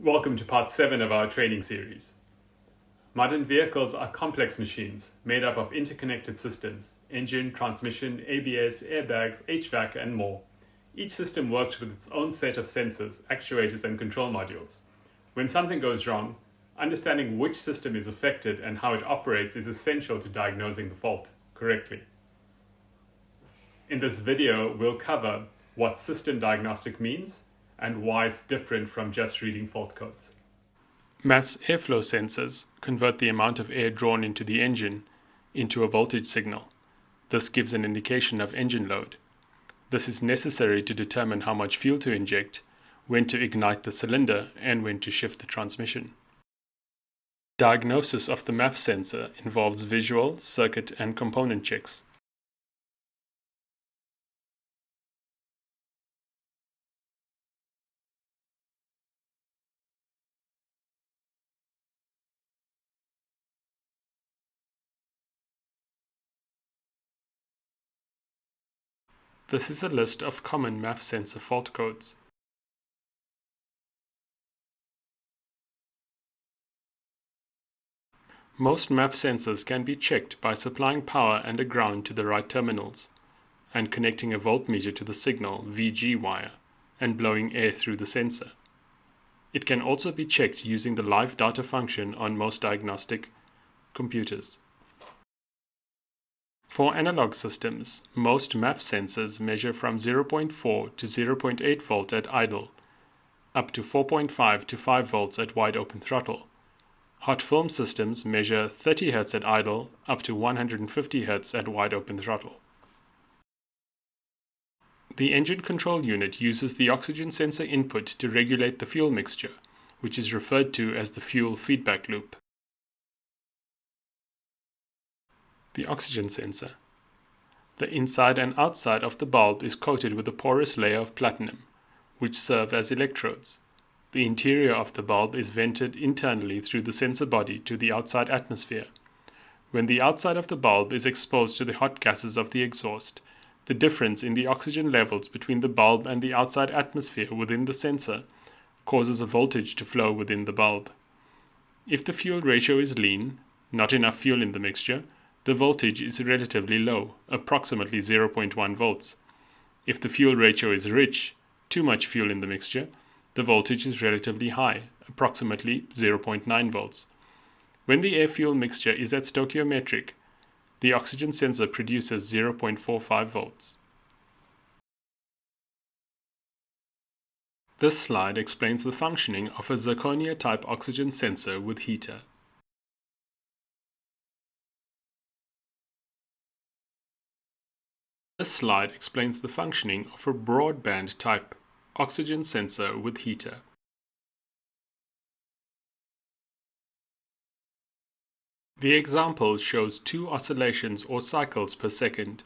Welcome to part 7 of our training series. Modern vehicles are complex machines made up of interconnected systems: engine, transmission, ABS, airbags, HVAC, and more. Each system works with its own set of sensors, actuators, and control modules. When something goes wrong, understanding which system is affected and how it operates is essential to diagnosing the fault correctly. In this video, we'll cover what system diagnostic means and why it's different from just reading fault codes. Mass airflow sensors convert the amount of air drawn into the engine into a voltage signal. This gives an indication of engine load. This is necessary to determine how much fuel to inject, when to ignite the cylinder, and when to shift the transmission. Diagnosis of the MAF sensor involves visual, circuit, and component checks. This is a list of common MAF sensor fault codes. Most MAF sensors can be checked by supplying power and a ground to the right terminals, and connecting a voltmeter to the signal VG wire, and blowing air through the sensor. It can also be checked using the live data function on most diagnostic computers. For analog systems, most MAF sensors measure from 0.4 to 0.8 volt at idle, up to 4.5 to 5 volts at wide open throttle. Hot film systems measure 30 Hz at idle, up to 150 Hz at wide open throttle. The engine control unit uses the oxygen sensor input to regulate the fuel mixture, which is referred to as the fuel feedback loop. The oxygen sensor. The inside and outside of the bulb is coated with a porous layer of platinum, which serve as electrodes. The interior of the bulb is vented internally through the sensor body to the outside atmosphere. When the outside of the bulb is exposed to the hot gases of the exhaust, the difference in the oxygen levels between the bulb and the outside atmosphere within the sensor causes a voltage to flow within the bulb. If the fuel ratio is lean, not enough fuel in the mixture, the voltage is relatively low, approximately 0.1 volts. If the fuel ratio is rich, too much fuel in the mixture, the voltage is relatively high, approximately 0.9 volts. When the air-fuel mixture is at stoichiometric, the oxygen sensor produces 0.45 volts. This slide explains the functioning of a zirconia-type oxygen sensor with heater. This slide explains the functioning of a broadband-type oxygen sensor with heater. The example shows 2 oscillations or cycles per second,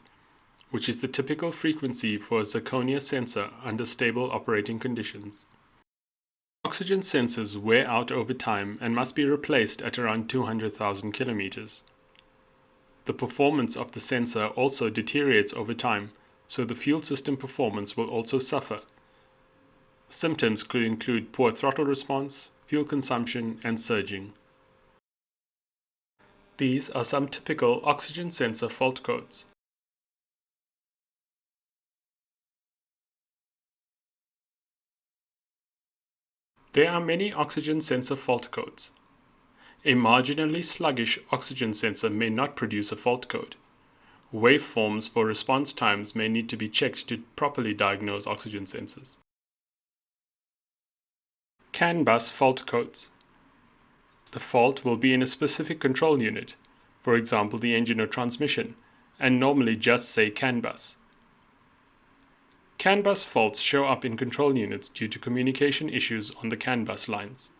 which is the typical frequency for a zirconia sensor under stable operating conditions. Oxygen sensors wear out over time and must be replaced at around 200,000 kilometers. The performance of the sensor also deteriorates over time, so the fuel system performance will also suffer. Symptoms could include poor throttle response, fuel consumption, and surging. These are some typical oxygen sensor fault codes. There are many oxygen sensor fault codes. A marginally sluggish oxygen sensor may not produce a fault code. Waveforms for response times may need to be checked to properly diagnose oxygen sensors. CAN bus fault codes. The fault will be in a specific control unit, for example the engine or transmission, and normally just say CAN bus. CAN bus faults show up in control units due to communication issues on the CAN bus lines.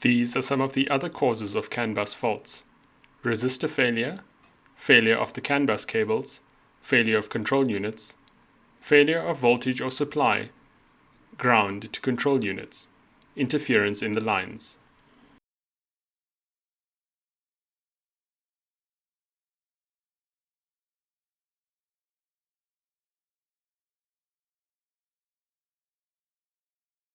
These are some of the other causes of CAN bus faults: resistor failure, failure of the CAN bus cables, failure of control units, failure of voltage or supply, ground to control units, interference in the lines,